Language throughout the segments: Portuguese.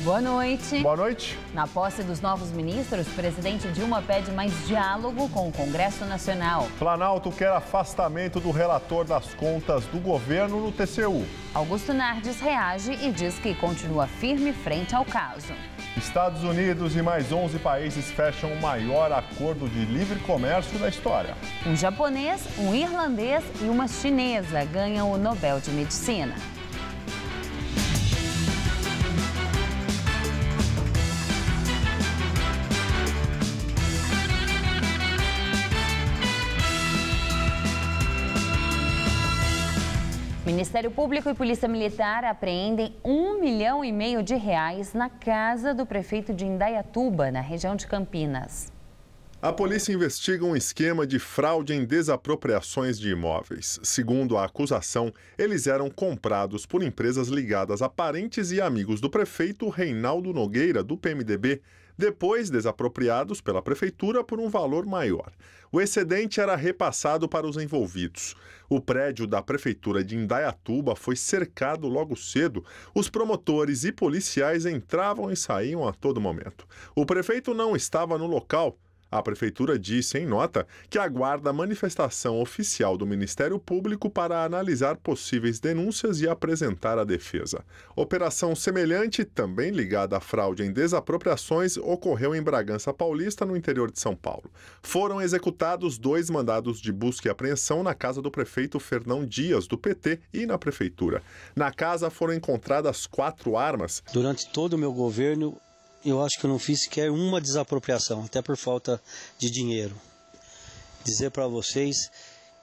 Boa noite. Boa noite. Na posse dos novos ministros, o presidente Dilma pede mais diálogo com o Congresso Nacional. Planalto quer afastamento do relator das contas do governo no TCU. Augusto Nardes reage e diz que continua firme frente ao caso. Estados Unidos e mais 11 países fecham o maior acordo de livre comércio da história. Um japonês, um irlandês e uma chinesa ganham o Nobel de Medicina. Ministério Público e Polícia Militar apreendem R$1,5 milhão na casa do prefeito de Indaiatuba, na região de Campinas. A polícia investiga um esquema de fraude em desapropriações de imóveis. Segundo a acusação, eles eram comprados por empresas ligadas a parentes e amigos do prefeito Reinaldo Nogueira, do PMDB, depois desapropriados pela prefeitura por um valor maior. O excedente era repassado para os envolvidos. O prédio da prefeitura de Indaiatuba foi cercado logo cedo. Os promotores e policiais entravam e saíam a todo momento. O prefeito não estava no local. A prefeitura disse em nota que aguarda a manifestação oficial do Ministério Público para analisar possíveis denúncias e apresentar a defesa. Operação semelhante, também ligada à fraude em desapropriações, ocorreu em Bragança Paulista, no interior de São Paulo. Foram executados 2 mandados de busca e apreensão na casa do prefeito Fernão Dias, do PT, e na prefeitura. Na casa foram encontradas 4 armas. Durante todo o meu governo, eu acho que eu não fiz sequer uma desapropriação, até por falta de dinheiro. Dizer para vocês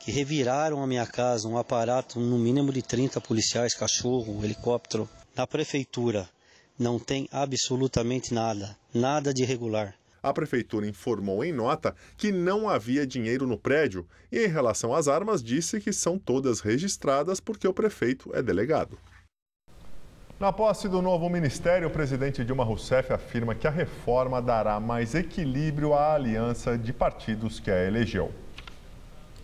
que reviraram a minha casa um aparato no mínimo de 30 policiais, cachorro, um helicóptero. Na prefeitura não tem absolutamente nada de irregular. A prefeitura informou em nota que não havia dinheiro no prédio e, em relação às armas, disse que são todas registradas porque o prefeito é delegado. Na posse do novo ministério, o presidente Dilma Rousseff afirma que a reforma dará mais equilíbrio à aliança de partidos que a elegeu.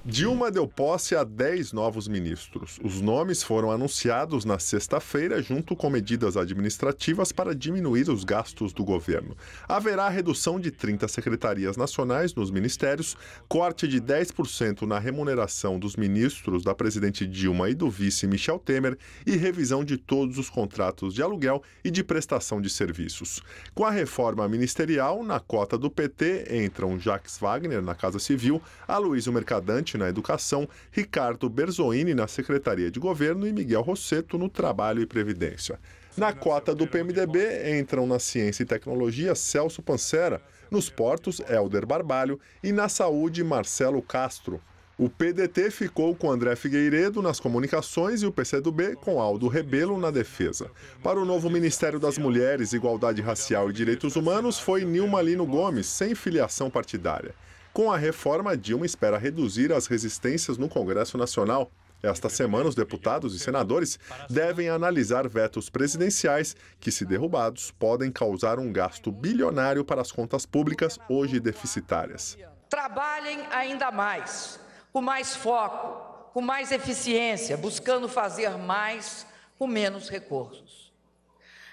Dilma deu posse a 10 novos ministros. Os nomes foram anunciados na sexta-feira, junto com medidas administrativas para diminuir os gastos do governo. Haverá redução de 30 secretarias nacionais nos ministérios, corte de 10% na remuneração dos ministros da presidente Dilma e do vice Michel Temer e revisão de todos os contratos de aluguel e de prestação de serviços. Com a reforma ministerial, na cota do PT entram Jacques Wagner na Casa Civil, Aloysio Mercadante na Educação, Ricardo Berzoini na Secretaria de Governo e Miguel Rosseto no Trabalho e Previdência. Na cota do PMDB entram na Ciência e Tecnologia Celso Pancera, nos Portos Hélder Barbalho e na Saúde Marcelo Castro. O PDT ficou com André Figueiredo nas comunicações e o PCdoB com Aldo Rebelo na defesa. Para o novo Ministério das Mulheres, Igualdade Racial e Direitos Humanos foi Nilma Lino Gomes, sem filiação partidária. Com a reforma, Dilma espera reduzir as resistências no Congresso Nacional. Esta semana, os deputados e senadores devem analisar vetos presidenciais que, se derrubados, podem causar um gasto bilionário para as contas públicas hoje deficitárias. Trabalhem ainda mais, com mais foco, com mais eficiência, buscando fazer mais com menos recursos.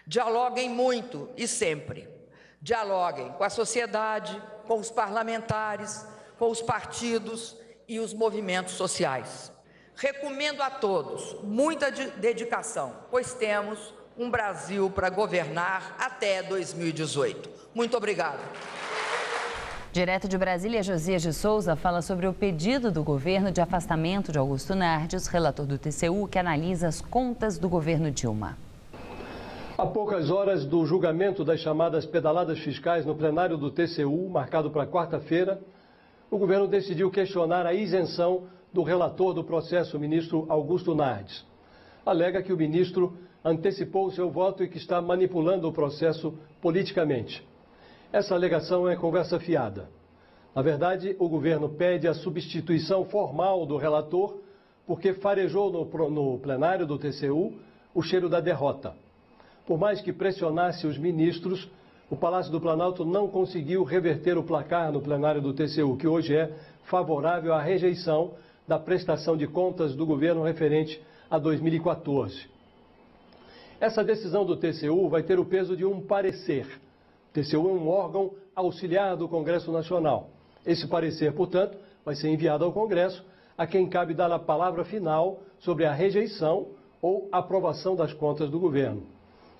Dialoguem muito e sempre. Dialoguem com a sociedade, com os parlamentares, com os partidos e os movimentos sociais. Recomendo a todos muita dedicação, pois temos um Brasil para governar até 2018. Muito obrigada. Direto de Brasília, Josias de Souza fala sobre o pedido do governo de afastamento de Augusto Nardes, relator do TCU, que analisa as contas do governo Dilma. Há poucas horas do julgamento das chamadas pedaladas fiscais no plenário do TCU, marcado para quarta-feira, o governo decidiu questionar a isenção do relator do processo, o ministro Augusto Nardes. Alega que o ministro antecipou seu voto e que está manipulando o processo politicamente. Essa alegação é conversa fiada. Na verdade, o governo pede a substituição formal do relator porque farejou no plenário do TCU o cheiro da derrota. Por mais que pressionasse os ministros, o Palácio do Planalto não conseguiu reverter o placar no plenário do TCU, que hoje é favorável à rejeição da prestação de contas do governo referente a 2014. Essa decisão do TCU vai ter o peso de um parecer. O TCU é um órgão auxiliar do Congresso Nacional. Esse parecer, portanto, vai ser enviado ao Congresso, a quem cabe dar a palavra final sobre a rejeição ou aprovação das contas do governo.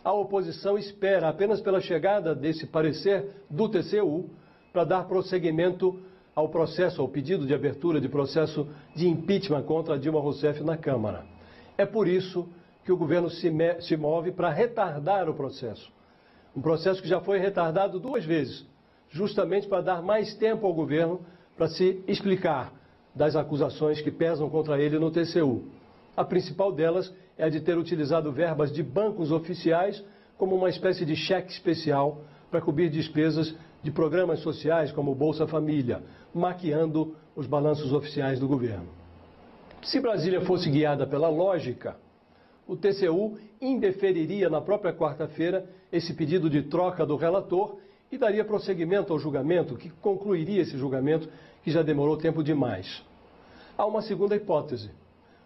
A oposição espera apenas pela chegada desse parecer do TCU para dar prosseguimento ao processo, ao pedido de abertura de processo de impeachment contra Dilma Rousseff na Câmara. É por isso que o governo se move para retardar o processo. Um processo que já foi retardado 2 vezes, justamente para dar mais tempo ao governo para se explicar das acusações que pesam contra ele no TCU. A principal delas é a de ter utilizado verbas de bancos oficiais como uma espécie de cheque especial para cobrir despesas de programas sociais como Bolsa Família, maquiando os balanços oficiais do governo. Se Brasília fosse guiada pela lógica, o TCU indeferiria na própria quarta-feira esse pedido de troca do relator e daria prosseguimento ao julgamento, que concluiria esse julgamento que já demorou tempo demais. Há uma segunda hipótese.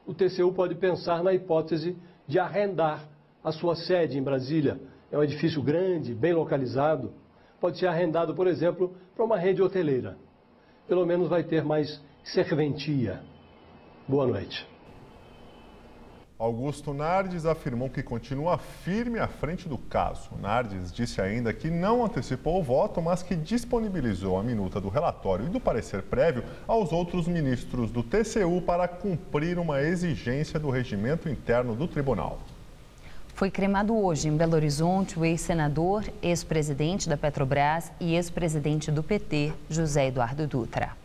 O TCU pode pensar na hipótese de arrendar a sua sede em Brasília. É um edifício grande, bem localizado. Pode ser arrendado, por exemplo, para uma rede hoteleira. Pelo menos vai ter mais serventia. Boa noite. Augusto Nardes afirmou que continua firme à frente do caso. Nardes disse ainda que não antecipou o voto, mas que disponibilizou a minuta do relatório e do parecer prévio aos outros ministros do TCU para cumprir uma exigência do regimento interno do tribunal. Foi cremado hoje em Belo Horizonte o ex-senador, ex-presidente da Petrobras e ex-presidente do PT, José Eduardo Dutra.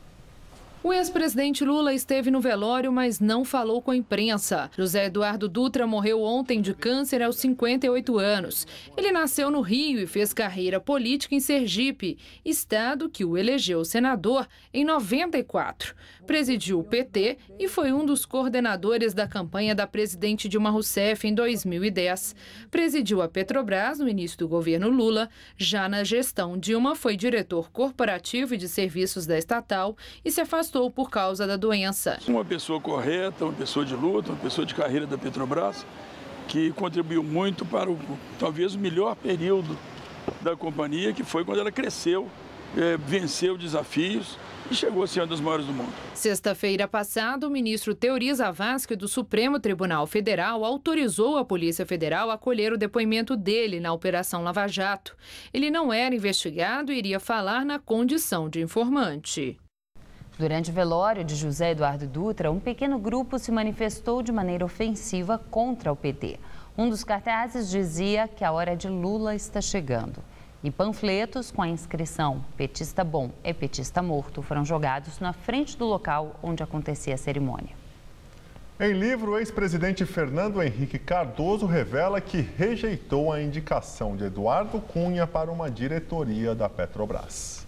O ex-presidente Lula esteve no velório, mas não falou com a imprensa. José Eduardo Dutra morreu ontem de câncer aos 58 anos. Ele nasceu no Rio e fez carreira política em Sergipe, estado que o elegeu senador em 94. Presidiu o PT e foi um dos coordenadores da campanha da presidente Dilma Rousseff em 2010. Presidiu a Petrobras no início do governo Lula. Já na gestão Dilma, foi diretor corporativo e de serviços da estatal e se afastou por causa da doença. Uma pessoa correta, uma pessoa de luta, uma pessoa de carreira da Petrobras, que contribuiu muito para talvez o melhor período da companhia, que foi quando ela cresceu, venceu desafios e chegou a ser uma das maiores do mundo. Sexta-feira passada, o ministro Teori Zavascki do Supremo Tribunal Federal autorizou a Polícia Federal a colher o depoimento dele na Operação Lava Jato. Ele não era investigado e iria falar na condição de informante. Durante o velório de José Eduardo Dutra, um pequeno grupo se manifestou de maneira ofensiva contra o PT. Um dos cartazes dizia que a hora de Lula está chegando. E panfletos com a inscrição "Petista bom é petista morto" foram jogados na frente do local onde acontecia a cerimônia. Em livro, o ex-presidente Fernando Henrique Cardoso revela que rejeitou a indicação de Eduardo Cunha para uma diretoria da Petrobras.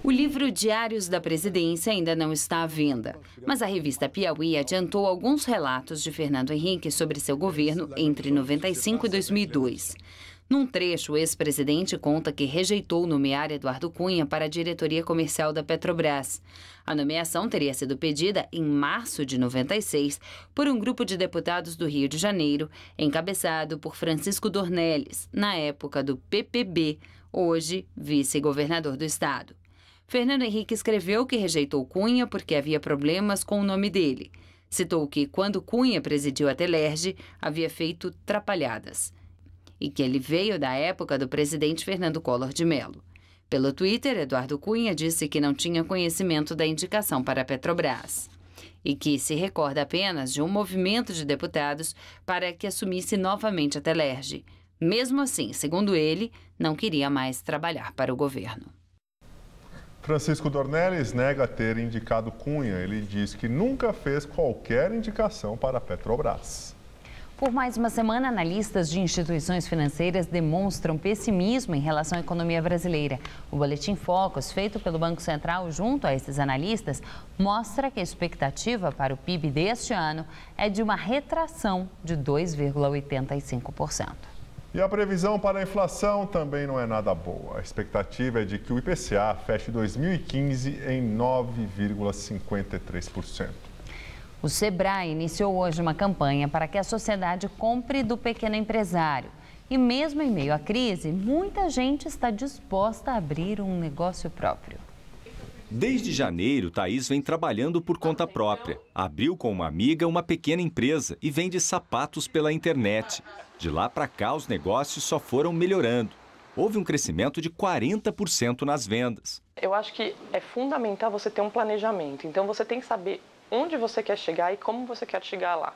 O livro Diários da Presidência ainda não está à venda, mas a revista Piauí adiantou alguns relatos de Fernando Henrique sobre seu governo entre 95 e 2002. Num trecho, o ex-presidente conta que rejeitou nomear Eduardo Cunha para a diretoria comercial da Petrobras. A nomeação teria sido pedida em março de 96 por um grupo de deputados do Rio de Janeiro, encabeçado por Francisco Dornelles, na época do PPB, hoje vice-governador do estado. Fernando Henrique escreveu que rejeitou Cunha porque havia problemas com o nome dele. Citou que, quando Cunha presidiu a Telerge, havia feito trapalhadas. E que ele veio da época do presidente Fernando Collor de Mello. Pelo Twitter, Eduardo Cunha disse que não tinha conhecimento da indicação para a Petrobras. E que se recorda apenas de um movimento de deputados para que assumisse novamente a Telerge. Mesmo assim, segundo ele, não queria mais trabalhar para o governo. Francisco Dornelles nega ter indicado Cunha. Ele diz que nunca fez qualquer indicação para a Petrobras. Por mais uma semana, analistas de instituições financeiras demonstram pessimismo em relação à economia brasileira. O Boletim Focus, feito pelo Banco Central junto a esses analistas, mostra que a expectativa para o PIB deste ano é de uma retração de 2,85%. E a previsão para a inflação também não é nada boa. A expectativa é de que o IPCA feche 2015 em 9,53%. O Sebrae iniciou hoje uma campanha para que a sociedade compre do pequeno empresário. E mesmo em meio à crise, muita gente está disposta a abrir um negócio próprio. Desde janeiro, Thaís vem trabalhando por conta própria. Abriu com uma amiga uma pequena empresa e vende sapatos pela internet. De lá para cá, os negócios só foram melhorando. Houve um crescimento de 40% nas vendas. Eu acho que é fundamental você ter um planejamento. Então, você tem que saber onde você quer chegar e como você quer chegar lá.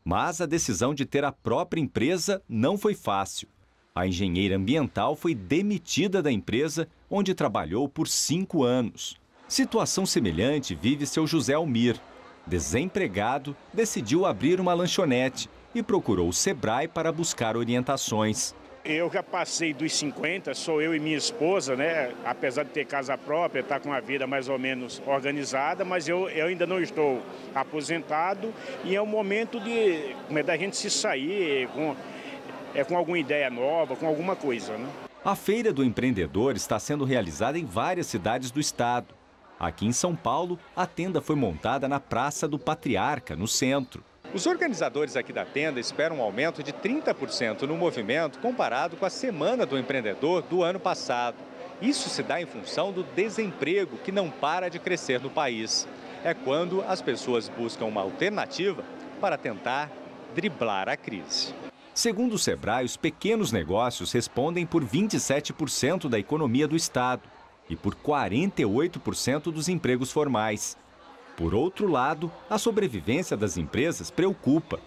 Mas a decisão de ter a própria empresa não foi fácil. A engenheira ambiental foi demitida da empresa, onde trabalhou por 5 anos. Situação semelhante vive seu José Almir. Desempregado, decidiu abrir uma lanchonete e procurou o Sebrae para buscar orientações. Eu já passei dos 50, sou eu e minha esposa, né? Apesar de ter casa própria, estar com a vida mais ou menos organizada, mas eu ainda não estou aposentado e é o momento da gente se sair com alguma ideia nova, com alguma coisa, né? A Feira do Empreendedor está sendo realizada em várias cidades do estado. Aqui em São Paulo, a tenda foi montada na Praça do Patriarca, no centro. Os organizadores aqui da tenda esperam um aumento de 30% no movimento comparado com a Semana do Empreendedor do ano passado. Isso se dá em função do desemprego que não para de crescer no país. É quando as pessoas buscam uma alternativa para tentar driblar a crise. Segundo o Sebrae, os pequenos negócios respondem por 27% da economia do estado e por 48% dos empregos formais. Por outro lado, a sobrevivência das empresas preocupa.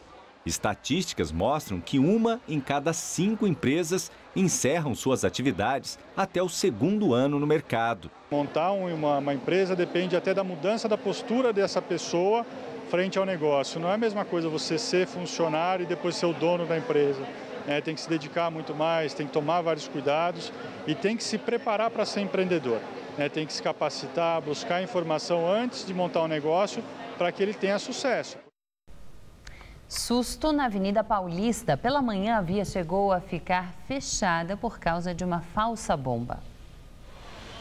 Estatísticas mostram que 1 em cada 5 empresas encerram suas atividades até o 2º ano no mercado. Montar uma empresa depende até da mudança da postura dessa pessoa frente ao negócio. Não é a mesma coisa você ser funcionário e depois ser o dono da empresa. Tem que se dedicar muito mais, tem que tomar vários cuidados e tem que se preparar para ser empreendedor. Tem que se capacitar, buscar informação antes de montar um negócio para que ele tenha sucesso. Susto na Avenida Paulista. Pela manhã, a via chegou a ficar fechada por causa de uma falsa bomba.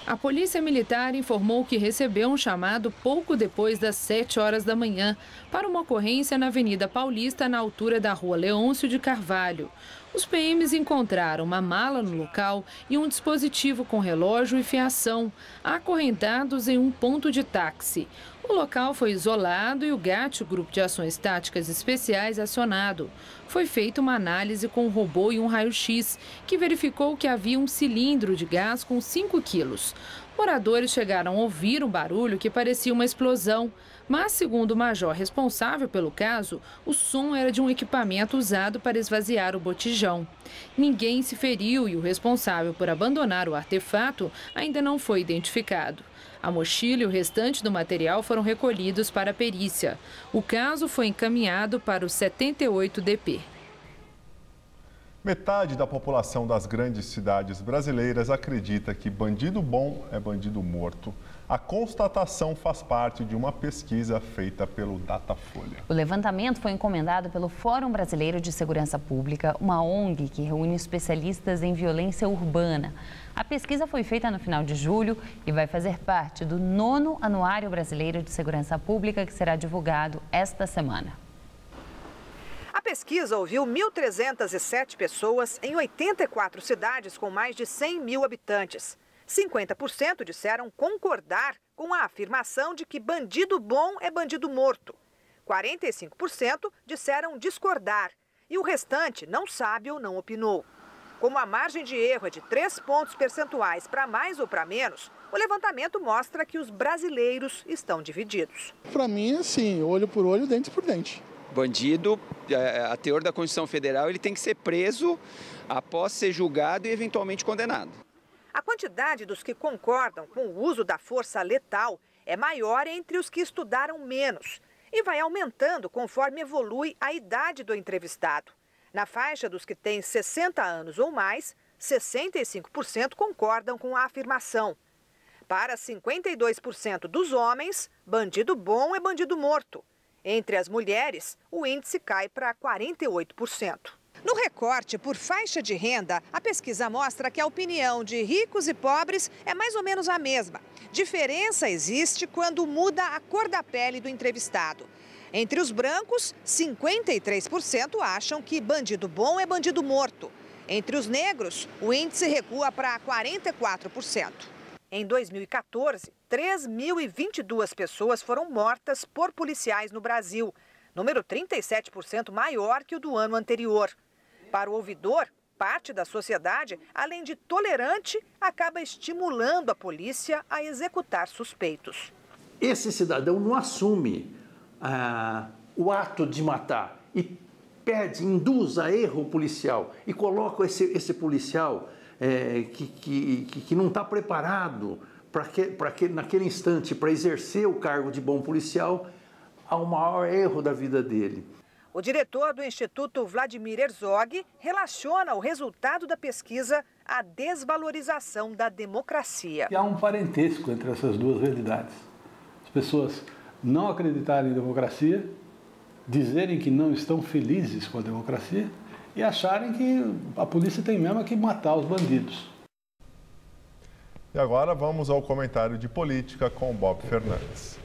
A Polícia Militar informou que recebeu um chamado pouco depois das 7 horas da manhã para uma ocorrência na Avenida Paulista, na altura da Rua Leôncio de Carvalho. Os PMs encontraram uma mala no local e um dispositivo com relógio e fiação, acorrentados em um ponto de táxi. O local foi isolado e o GAT, o Grupo de Ações Táticas Especiais, acionado. Foi feita uma análise com um robô e um raio-x, que verificou que havia um cilindro de gás com 5 quilos. Moradores chegaram a ouvir um barulho que parecia uma explosão, mas, segundo o major responsável pelo caso, o som era de um equipamento usado para esvaziar o botijão. Ninguém se feriu e o responsável por abandonar o artefato ainda não foi identificado. A mochila e o restante do material foram recolhidos para a perícia. O caso foi encaminhado para o 78DP. Metade da população das grandes cidades brasileiras acredita que bandido bom é bandido morto. A constatação faz parte de uma pesquisa feita pelo Datafolha. O levantamento foi encomendado pelo Fórum Brasileiro de Segurança Pública, uma ONG que reúne especialistas em violência urbana. A pesquisa foi feita no final de julho e vai fazer parte do 9º Anuário Brasileiro de Segurança Pública, que será divulgado esta semana. A pesquisa ouviu 1.307 pessoas em 84 cidades com mais de 100 mil habitantes. 50% disseram concordar com a afirmação de que bandido bom é bandido morto. 45% disseram discordar e o restante não sabe ou não opinou. Como a margem de erro é de 3 pontos percentuais para mais ou para menos, o levantamento mostra que os brasileiros estão divididos. Para mim, assim, olho por olho, dente por dente. Bandido, a teor da Constituição Federal, ele tem que ser preso após ser julgado e eventualmente condenado. A quantidade dos que concordam com o uso da força letal é maior entre os que estudaram menos e vai aumentando conforme evolui a idade do entrevistado. Na faixa dos que têm 60 anos ou mais, 65% concordam com a afirmação. Para 52% dos homens, bandido bom é bandido morto. Entre as mulheres, o índice cai para 48%. No recorte por faixa de renda, a pesquisa mostra que a opinião de ricos e pobres é mais ou menos a mesma. Diferença existe quando muda a cor da pele do entrevistado. Entre os brancos, 53% acham que bandido bom é bandido morto. Entre os negros, o índice recua para 44%. Em 2014, 3.022 pessoas foram mortas por policiais no Brasil, número 37% maior que o do ano anterior. Para o ouvidor, parte da sociedade, além de tolerante, acaba estimulando a polícia a executar suspeitos. Esse cidadão não assume o ato de matar e induz a erro policial e coloca esse policial que não está preparado naquele instante para exercer o cargo de bom policial ao maior erro da vida dele. O diretor do Instituto Vladimir Herzog relaciona o resultado da pesquisa à desvalorização da democracia. Há um parentesco entre essas duas realidades. As pessoas não acreditarem em democracia, dizerem que não estão felizes com a democracia e acharem que a polícia tem mesmo que matar os bandidos. E agora vamos ao comentário de política com Bob Fernandes.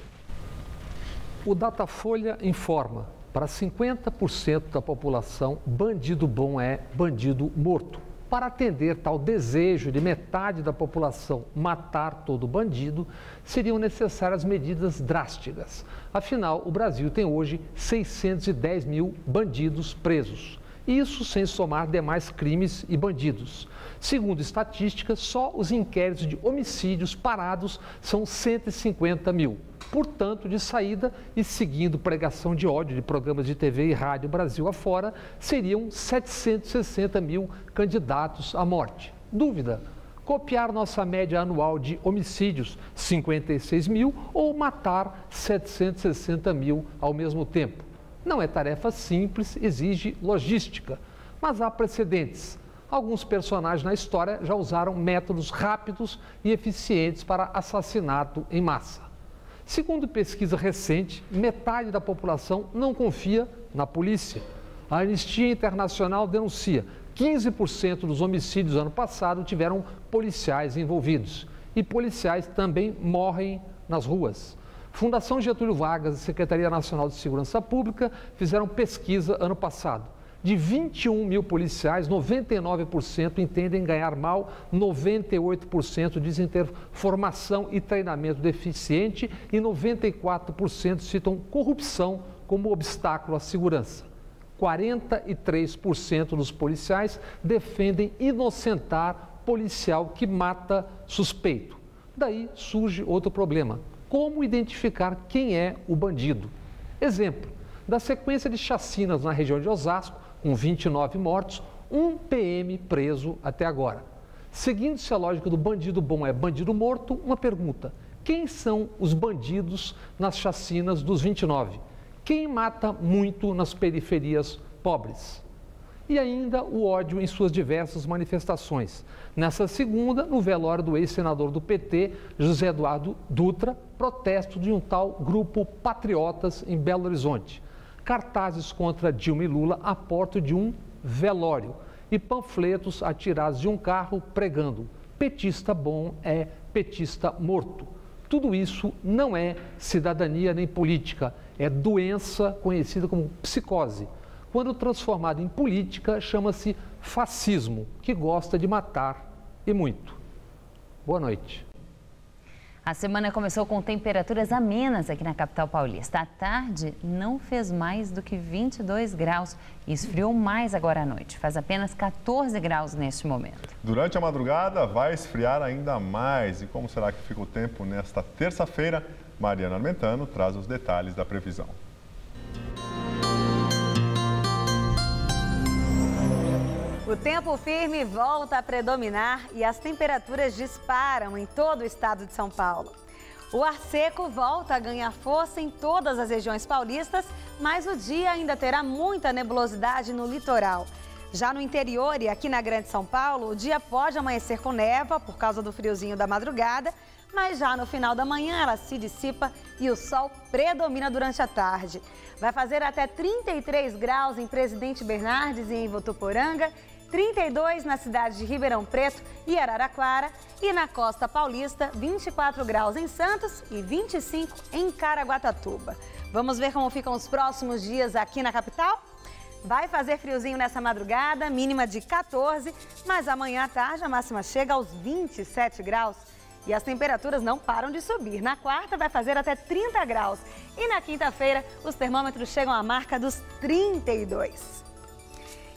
O Datafolha informa, para 50% da população, bandido bom é bandido morto. Para atender tal desejo de metade da população matar todo bandido, seriam necessárias medidas drásticas. Afinal, o Brasil tem hoje 610 mil bandidos presos. Isso sem somar demais crimes e bandidos. Segundo estatísticas, só os inquéritos de homicídios parados são 150 mil. Portanto, de saída e seguindo pregação de ódio de programas de TV e rádio Brasil afora, seriam 760 mil candidatos à morte. Dúvida? Copiar nossa média anual de homicídios, 56 mil, ou matar 760 mil ao mesmo tempo? Não é tarefa simples, exige logística, mas há precedentes. Alguns personagens na história já usaram métodos rápidos e eficientes para assassinato em massa. Segundo pesquisa recente, metade da população não confia na polícia. A Anistia Internacional denuncia 15% dos homicídios ano passado tiveram policiais envolvidos. E policiais também morrem nas ruas. Fundação Getúlio Vargas e Secretaria Nacional de Segurança Pública fizeram pesquisa ano passado. De 21 mil policiais, 99% entendem ganhar mal, 98% dizem ter formação e treinamento deficiente e 94% citam corrupção como obstáculo à segurança. 43% dos policiais defendem inocentar policial que mata suspeito. Daí surge outro problema. Como identificar quem é o bandido? Exemplo, da sequência de chacinas na região de Osasco, com 29 mortos, um PM preso até agora. Seguindo-se a lógica do bandido bom é bandido morto, uma pergunta. Quem são os bandidos nas chacinas dos 29? Quem mata muito nas periferias pobres? E ainda o ódio em suas diversas manifestações. Nessa segunda, no velório do ex-senador do PT, José Eduardo Dutra, protesto de um tal grupo Patriotas em Belo Horizonte. Cartazes contra Dilma e Lula à porta de um velório e panfletos atirados de um carro pregando: petista bom é petista morto. Tudo isso não é cidadania nem política, é doença conhecida como psicose. Quando transformada em política, chama-se fascismo, que gosta de matar e muito. Boa noite. A semana começou com temperaturas amenas aqui na capital paulista. À tarde não fez mais do que 22 graus e esfriou mais agora à noite. Faz apenas 14 graus neste momento. Durante a madrugada vai esfriar ainda mais. E como será que fica o tempo nesta terça-feira? Mariana Armentano traz os detalhes da previsão. O tempo firme volta a predominar e as temperaturas disparam em todo o estado de São Paulo. O ar seco volta a ganhar força em todas as regiões paulistas, mas o dia ainda terá muita nebulosidade no litoral. Já no interior e aqui na Grande São Paulo, o dia pode amanhecer com névoa por causa do friozinho da madrugada, mas já no final da manhã ela se dissipa e o sol predomina durante a tarde. Vai fazer até 33 graus em Presidente Bernardes e em Votuporanga, 32 na cidade de Ribeirão Preto e Araraquara. E na Costa Paulista, 24 graus em Santos e 25 em Caraguatatuba. Vamos ver como ficam os próximos dias aqui na capital? Vai fazer friozinho nessa madrugada, mínima de 14, mas amanhã à tarde a máxima chega aos 27 graus. E as temperaturas não param de subir. Na quarta vai fazer até 30 graus. E na quinta-feira os termômetros chegam à marca dos 32.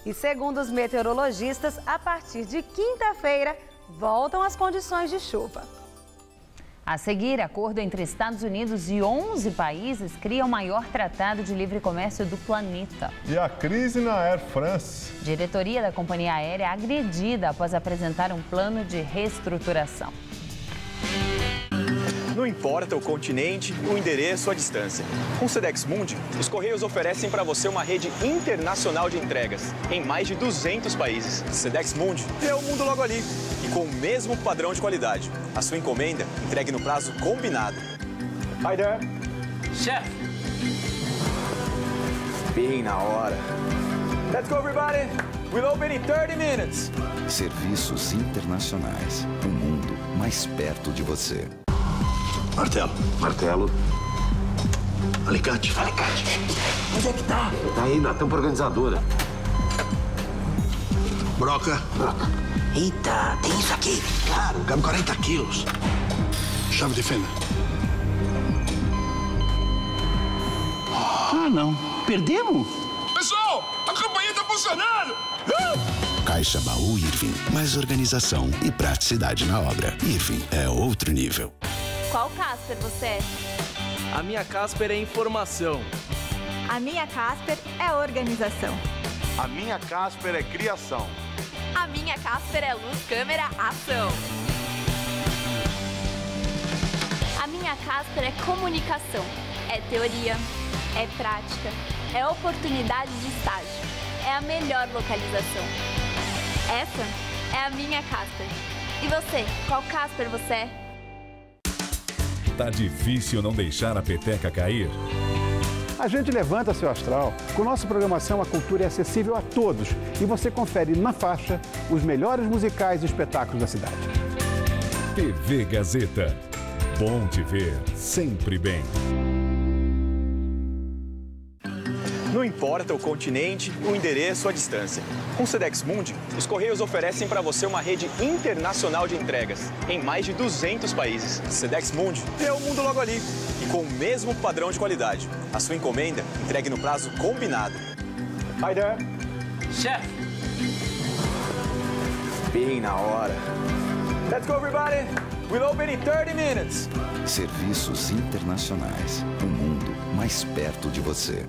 E segundo os meteorologistas, a partir de quinta-feira voltam as condições de chuva. A seguir, acordo entre Estados Unidos e 11 países cria o maior tratado de livre comércio do planeta. E a crise na Air France. Diretoria da companhia aérea agredida após apresentar um plano de reestruturação. Não importa o continente, o endereço, a distância. Com o Sedex Mundi, os Correios oferecem para você uma rede internacional de entregas em mais de 200 países. Sedex Mundi é o mundo logo ali e com o mesmo padrão de qualidade. A sua encomenda entregue no prazo combinado. Hi there. Chef. Bem na hora. Let's go, everybody. We'll open in 30 minutes. Serviços internacionais. Um mundo mais perto de você. Martelo. Martelo. Alicate. Alicate. Onde é que tá? Tá aí na tampa organizadora. Broca. Broca. Eita, tem isso aqui. Claro, cabe 40 quilos. Chave de fenda. Ah, não. Perdemos? Pessoal, a campainha tá funcionando. Caixa Baú Irving. Mais organização e praticidade na obra. Irving é outro nível. Qual Casper você é? A minha Casper é informação. A minha Casper é organização. A minha Casper é criação. A minha Casper é luz, câmera, ação. A minha Casper é comunicação. É teoria, é prática, é oportunidade de estágio. É a melhor localização. Essa é a minha Casper. E você, qual Casper você é? Tá difícil não deixar a peteca cair? A gente levanta seu astral. Com nossa programação, a cultura é acessível a todos. E você confere na faixa os melhores musicais e espetáculos da cidade. TV Gazeta. Bom te ver, sempre bem. Não importa o continente, o endereço, a distância. Com o Sedex Mundi, os Correios oferecem para você uma rede internacional de entregas em mais de 200 países. Sedex Mundi é o mundo logo ali e com o mesmo padrão de qualidade. A sua encomenda entregue no prazo combinado. Hi there. Chef. Bem na hora. Let's go, everybody. We'll open in 30 minutes. Serviços internacionais. Um mundo mais perto de você.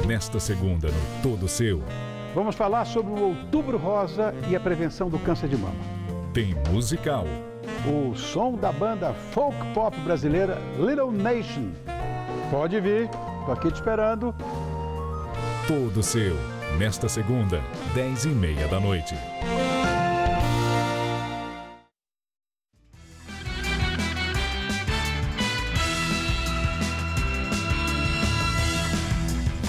Nesta segunda, no Todo Seu. Vamos falar sobre o Outubro Rosa e a prevenção do câncer de mama. Tem musical. O som da banda folk pop brasileira Little Nation. Pode vir, tô aqui te esperando. Todo Seu. Nesta segunda, 10h30 da noite.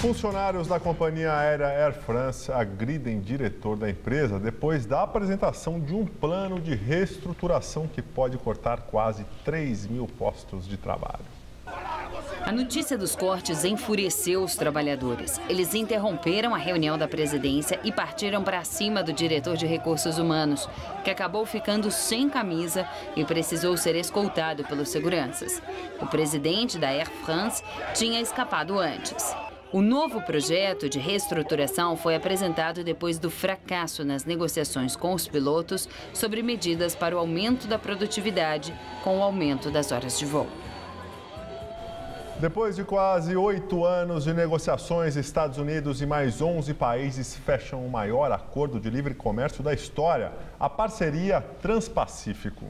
Funcionários da companhia aérea Air France agridem diretor da empresa depois da apresentação de um plano de reestruturação que pode cortar quase 3.000 postos de trabalho. A notícia dos cortes enfureceu os trabalhadores. Eles interromperam a reunião da presidência e partiram para cima do diretor de recursos humanos, que acabou ficando sem camisa e precisou ser escoltado pelos seguranças. O presidente da Air France tinha escapado antes. O novo projeto de reestruturação foi apresentado depois do fracasso nas negociações com os pilotos sobre medidas para o aumento da produtividade com o aumento das horas de voo. Depois de quase 8 anos de negociações, Estados Unidos e mais 11 países fecham o maior acordo de livre comércio da história, a parceria Transpacífico.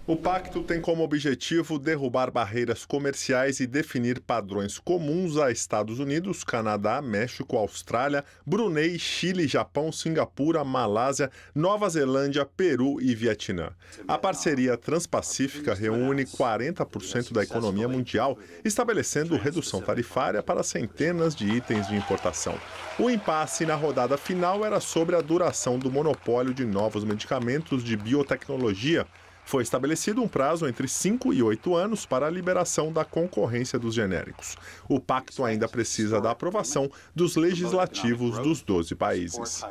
O pacto tem como objetivo derrubar barreiras comerciais e definir padrões comuns a Estados Unidos, Canadá, México, Austrália, Brunei, Chile, Japão, Singapura, Malásia, Nova Zelândia, Peru e Vietnã. A parceria transpacífica reúne 40% da economia mundial, estabelecendo redução tarifária para centenas de itens de importação. O impasse na rodada final era sobre a duração do monopólio de novos medicamentos de biotecnologia. Foi estabelecido um prazo entre 5 e 8 anos para a liberação da concorrência dos genéricos. O pacto ainda precisa da aprovação dos legislativos dos 12 países.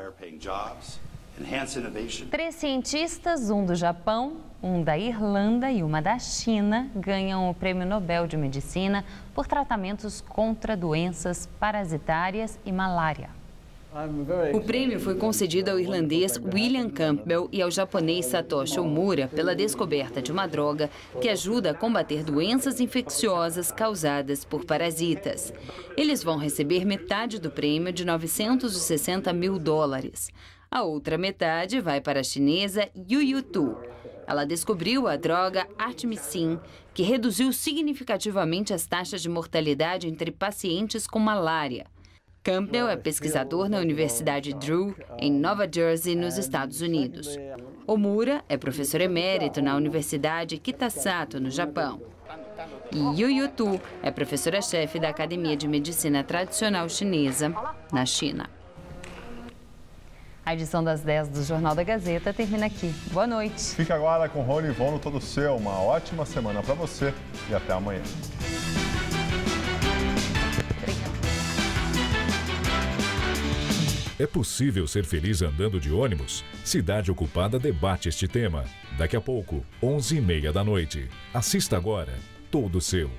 3 cientistas, um do Japão, um da Irlanda e uma da China, ganham o Prêmio Nobel de Medicina por tratamentos contra doenças parasitárias e malária. O prêmio foi concedido ao irlandês William Campbell e ao japonês Satoshi Omura pela descoberta de uma droga que ajuda a combater doenças infecciosas causadas por parasitas. Eles vão receber metade do prêmio de $960 mil. A outra metade vai para a chinesa Yu Tu. Ela descobriu a droga Artemisinin, que reduziu significativamente as taxas de mortalidade entre pacientes com malária. Campbell é pesquisador na Universidade Drew, em Nova Jersey, nos Estados Unidos. Omura é professor emérito na Universidade Kitasato, no Japão. E Yu Tu é professora-chefe da Academia de Medicina Tradicional Chinesa, na China. A edição das 10 do Jornal da Gazeta termina aqui. Boa noite. Fica agora com Rony e Von no Todo Seu. Uma ótima semana para você e até amanhã. É possível ser feliz andando de ônibus? Cidade Ocupada debate este tema. Daqui a pouco, 11h30 da noite. Assista agora, Todo Seu.